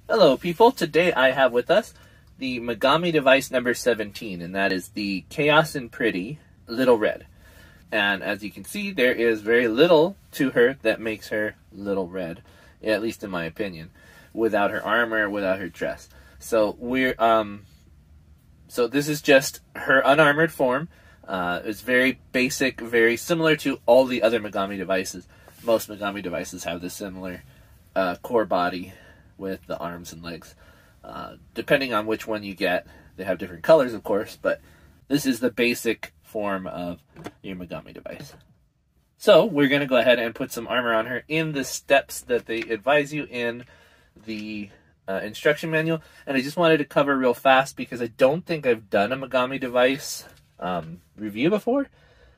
Hello people, today I have with us the Megami Device number 17, and that is the Chaos Pretty Little Red. And as you can see, there is very little to her that makes her Little Red, at least in my opinion, without her armor, without her dress. So so this is just her unarmored form. It's very basic, very similar to all the other Megami devices. Most Megami devices have this similar core body with the arms and legs. Depending on which one you get, they have different colors, of course, but this is the basic form of your Megami device. So we're going to go ahead and put some armor on her in the steps that they advise you in the instruction manual. And I just wanted to cover real fast because I don't think I've done a Megami device review before,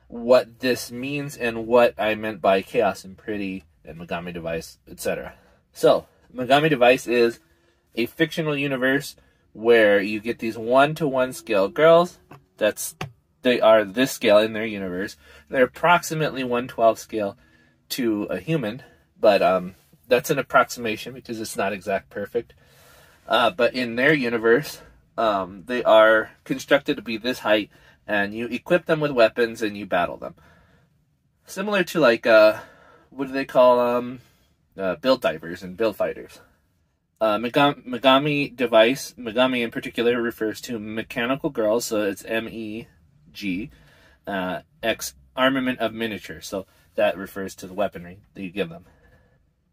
what this means and what I meant by Chaos and Pretty and Megami Device, etc. So Megami Device is a fictional universe where you get these 1-to-1 scale girls. They are this scale in their universe. They're approximately 1/12 scale to a human, but that's an approximation because it's not exact perfect. But in their universe, they are constructed to be this height, and you equip them with weapons and you battle them. Similar to like, what do they call build divers and build fighters. Megami Device, Megami in particular, refers to mechanical girls, so it's MEG, X armament of miniature, so that refers to the weaponry that you give them.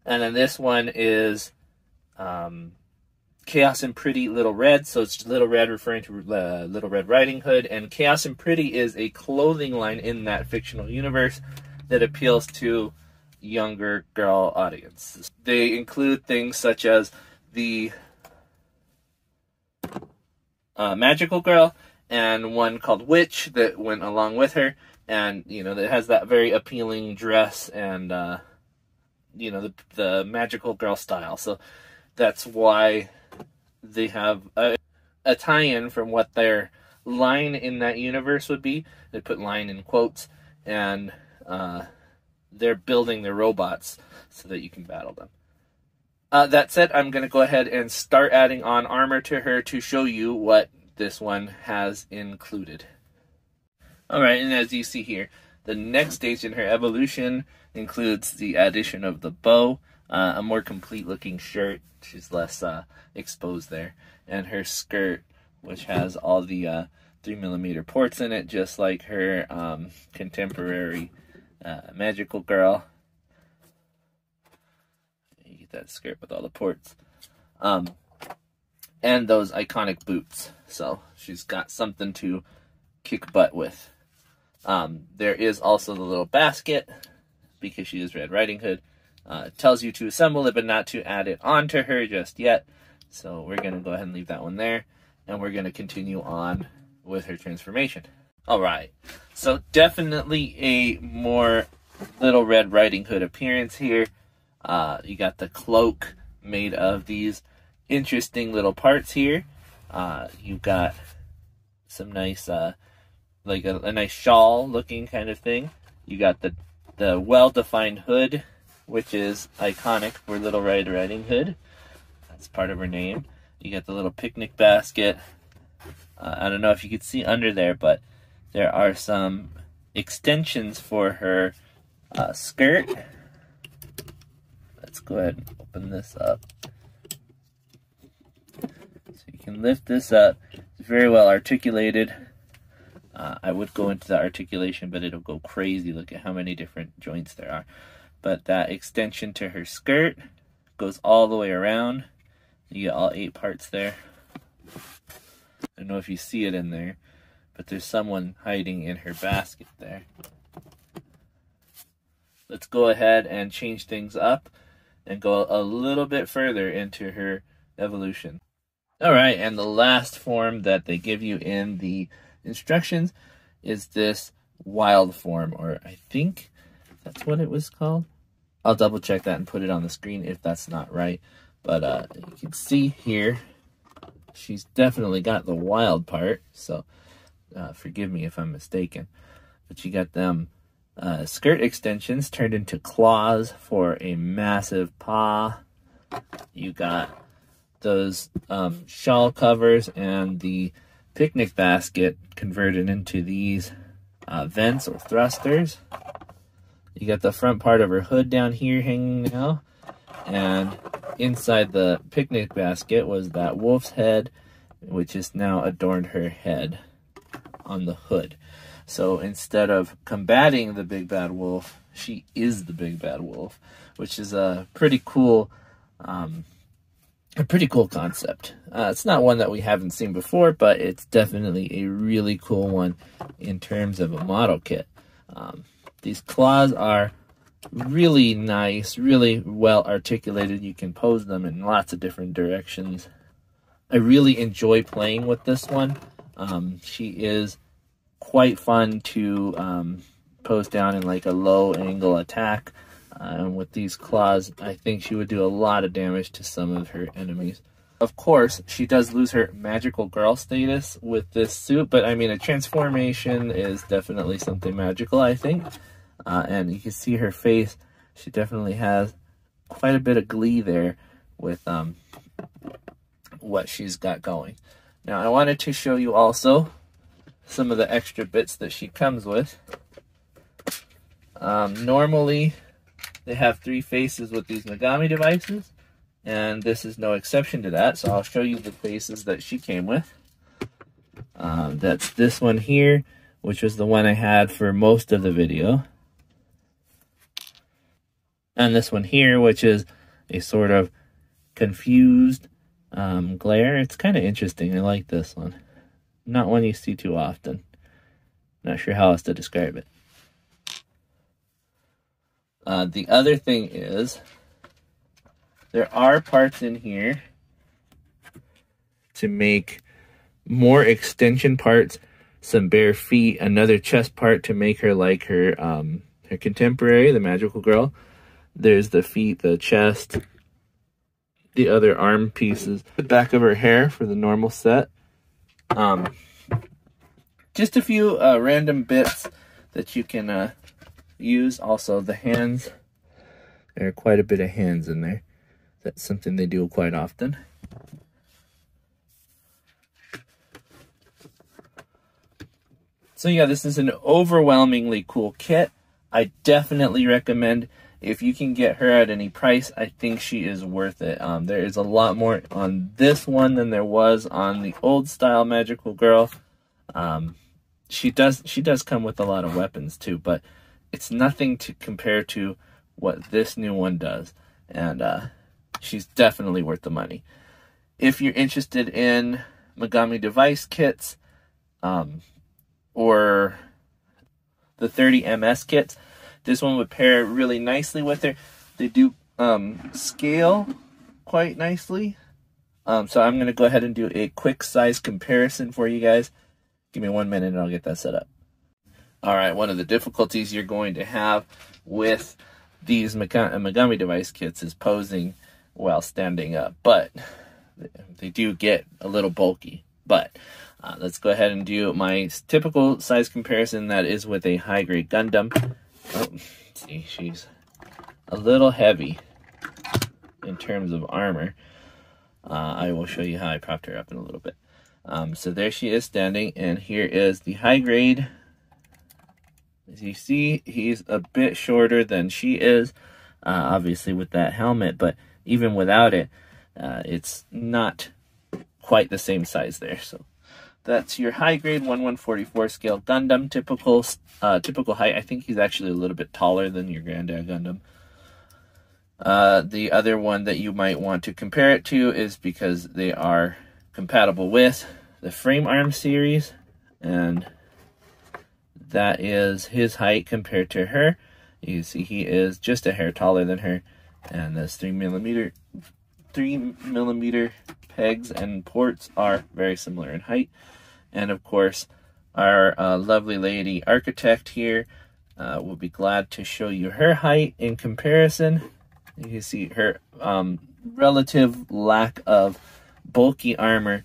And then this one is Chaos and Pretty Little Red, so it's Little Red referring to Little Red Riding Hood, and Chaos and Pretty is a clothing line in that fictional universe that appeals to younger girl audience. They include things such as the magical girl and one called Witch that went along with her, and you know, that has that very appealing dress and you know, the magical girl style. So that's why they have a tie-in from what their line in that universe would be. They put line in quotes, and they're building their robots so that you can battle them. That said, I'm going to go ahead and start adding on armor to her to show you what this one has included. Alright, and as you see here, the next stage in her evolution includes the addition of the bow, a more complete looking shirt, she's less exposed there, and her skirt, which has all the 3mm ports in it, just like her contemporary magical girl. You get that skirt with all the ports. And those iconic boots. So she's got something to kick butt with. There is also the little basket, because she is Red Riding Hood. It tells you to assemble it, but not to add it onto her just yet. So we're going to go ahead and leave that one there. And we're going to continue on with her transformation. Alright, so definitely a more Little Red Riding Hood appearance here. You got the cloak made of these interesting little parts here. You've got some nice, like a nice shawl looking kind of thing. You got the well-defined hood, which is iconic for Little Red Riding Hood. That's part of her name. You got the little picnic basket. I don't know if you could see under there, but there are some extensions for her skirt. Let's go ahead and open this up. So you can lift this up. It's very well articulated. I would go into the articulation, but it'll go crazy. Look at how many different joints there are. But that extension to her skirt goes all the way around. You get all 8 parts there. I don't know if you see it in there, but there's someone hiding in her basket there. Let's go ahead and change things up and go a little bit further into her evolution. Alright, and the last form that they give you in the instructions is this wild form, or I think that's what it was called. I'll double check that and put it on the screen if that's not right. But you can see here, she's definitely got the wild part, so forgive me if I'm mistaken. But you got them skirt extensions turned into claws for a massive paw. You got those shawl covers and the picnic basket converted into these vents or thrusters. You got the front part of her hood down here hanging now, and inside the picnic basket was that wolf's head, which has now adorned her head on the hood. So instead of combating the big bad wolf, she is the big bad wolf, which is a pretty cool concept. It's not one that we haven't seen before, but it's definitely a really cool one in terms of a model kit. These claws are really nice, really well articulated. You can pose them in lots of different directions. I really enjoy playing with this one. She is quite fun to pose down in like a low angle attack. And with these claws, I think she would do a lot of damage to some of her enemies. Of course, she does lose her magical girl status with this suit, but I mean, a transformation is definitely something magical, I think. And you can see her face. She definitely has quite a bit of glee there with what she's got going. Now, I wanted to show you also some of the extra bits that she comes with. Normally, they have 3 faces with these Megami devices, and this is no exception to that, so I'll show you the faces that she came with. That's this one here, which was the one I had for most of the video. And this one here, which is a sort of confused glare. It's kind of interesting. I like this one. Not one you see too often. Not sure how else to describe it. The other thing is, there are parts in here to make more extension parts, some bare feet, another chest part to make her like her her contemporary, the magical girl. There's the feet, the chest, the other arm pieces, the back of her hair for the normal set. Just a few random bits that you can use. Also, the hands. There are quite a bit of hands in there. That's something they do quite often. So yeah, this is an overwhelmingly cool kit. I definitely recommend, if you can get her at any price, I think she is worth it. There is a lot more on this one than there was on the old style Magical Girl. She does come with a lot of weapons too, but it's nothing to compare to what this new one does. And she's definitely worth the money. If you're interested in Megami Device kits, or the 30 MS kits, this one would pair really nicely with her. They do scale quite nicely. So I'm going to go ahead and do a quick size comparison for you guys. Give me 1 minute and I'll get that set up. Alright, one of the difficulties you're going to have with these Megami Device kits is posing while standing up. But they do get a little bulky. But let's go ahead and do my typical size comparison. That is with a high-grade Gundam. Oh, see, she's a little heavy in terms of armor. I will show you how I propped her up in a little bit. So there she is standing, and here is the high-grade. As you see, he's a bit shorter than she is, obviously with that helmet, but even without it, it's not quite the same size there. So that's your high-grade 1144 scale Gundam, typical height. I think he's actually a little bit taller than your Granddad Gundam. The other one that you might want to compare it to is because they are compatible with the Frame Arm series, and that is his height compared to her. You see he is just a hair taller than her, and those 3mm pegs and ports are very similar in height. And of course, our lovely lady architect here will be glad to show you her height in comparison. You can see her relative lack of bulky armor,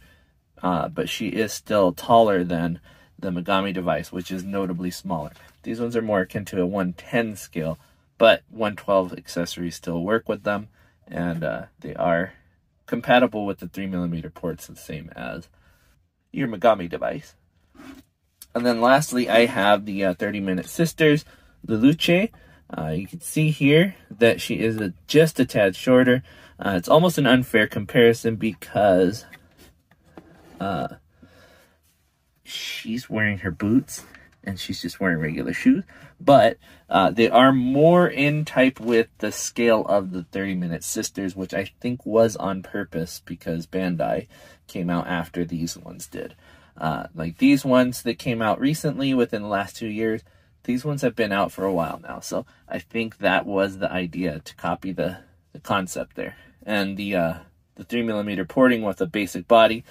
but she is still taller than the Megami Device, which is notably smaller. These ones are more akin to a 110 scale, but 112 accessories still work with them, and they are compatible with the 3mm ports, the same as your Megami device. And then lastly, I have the 30-minute sisters, Lelouch. You can see here that she is just a tad shorter. It's almost an unfair comparison because she's wearing her boots and she's just wearing regular shoes. But they are more in type with the scale of the 30-minute sisters, which I think was on purpose because Bandai came out after these ones did. Like these ones that came out recently within the last 2 years, these ones have been out for a while now. So I think that was the idea, to copy the concept there. And the 3mm porting with a basic body,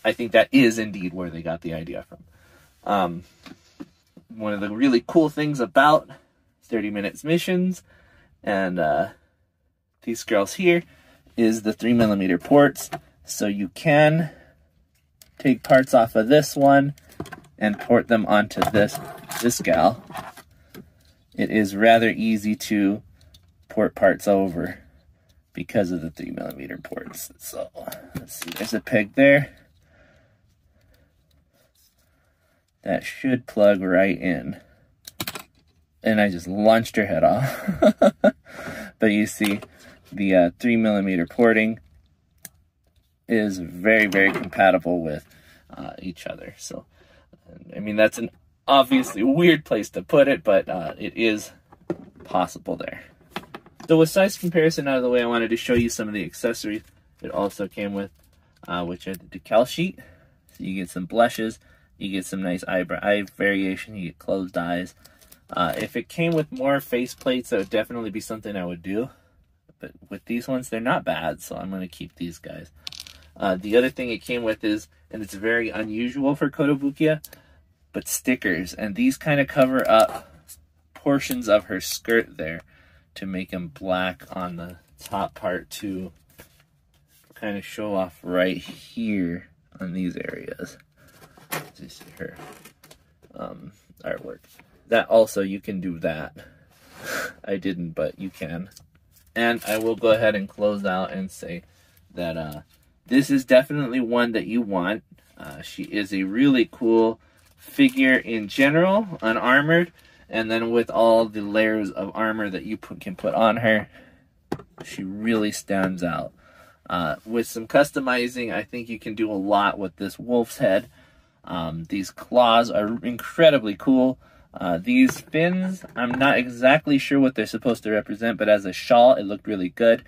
I think that is indeed where they got the idea from. One of the really cool things about 30 minutes missions and these girls here is the 3mm ports. So you can take parts off of this one and port them onto this gal. It is rather easy to port parts over because of the 3mm ports. So let's see, there's a peg there. That should plug right in. And I just launched her head off. But you see, the 3mm porting is very, very compatible with each other. So, I mean, that's an obviously weird place to put it, but it is possible there. So with size comparison out of the way, I wanted to show you some of the accessories it also came with, which are the decal sheet. So you get some blushes, you get some nice eye variation, you get closed eyes. If it came with more face plates, that would definitely be something I would do. But with these ones, they're not bad, so I'm going to keep these guys. The other thing it came with is, and it's very unusual for Kotobukiya, but stickers. And these kind of cover up portions of her skirt there to make them black on the top part to kind of show off right here on these areas. You see her artwork. That also, you can do that. I didn't, but you can. And I will go ahead and close out and say that this is definitely one that you want. She is a really cool figure in general, unarmored, and then with all the layers of armor that you can put on her, she really stands out. With some customizing, I think you can do a lot with this wolf's head. These claws are incredibly cool. These fins, I'm not exactly sure what they're supposed to represent, but as a shawl, it looked really good.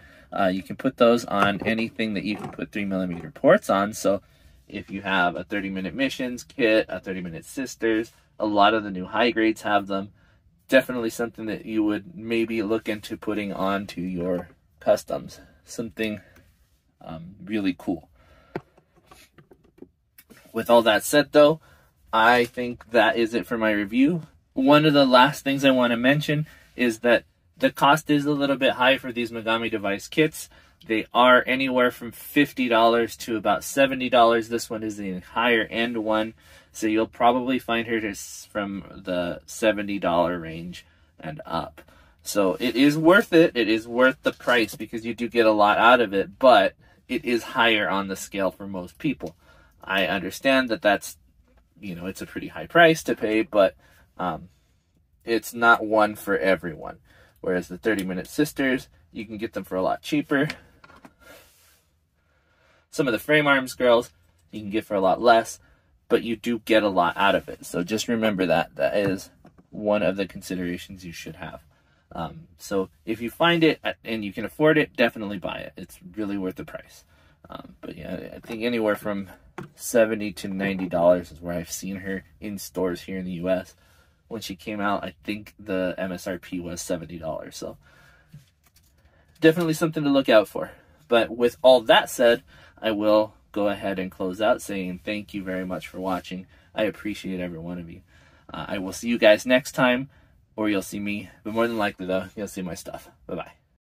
You can put those on anything that you can put 3mm ports on. So if you have a 30-minute missions kit, a 30-minute sisters, a lot of the new high grades have them. Definitely something that you would maybe look into putting onto your customs. Something really cool. With all that said, though, I think that is it for my review. One of the last things I want to mention is that the cost is a little bit high for these Megami Device kits. They are anywhere from $50 to about $70. This one is the higher end one, so you'll probably find her just from the $70 range and up. So it is worth it. It is worth the price because you do get a lot out of it, but it is higher on the scale for most people. I understand that that's, you know, it's a pretty high price to pay, but it's not one for everyone. Whereas the 30-minute sisters, you can get them for a lot cheaper. Some of the frame arms girls, you can get for a lot less, but you do get a lot out of it. So just remember that. That is one of the considerations you should have. So if you find it and you can afford it, definitely buy it. It's really worth the price. But yeah, I think anywhere from $70 to $90 is where I've seen her in stores here in the US. When she came out, I think the MSRP was $70. So definitely something to look out for. But with all that said, I will go ahead and close out saying thank you very much for watching. I appreciate every one of you. I will see you guys next time, or you'll see me. But more than likely, though, you'll see my stuff. Bye-bye.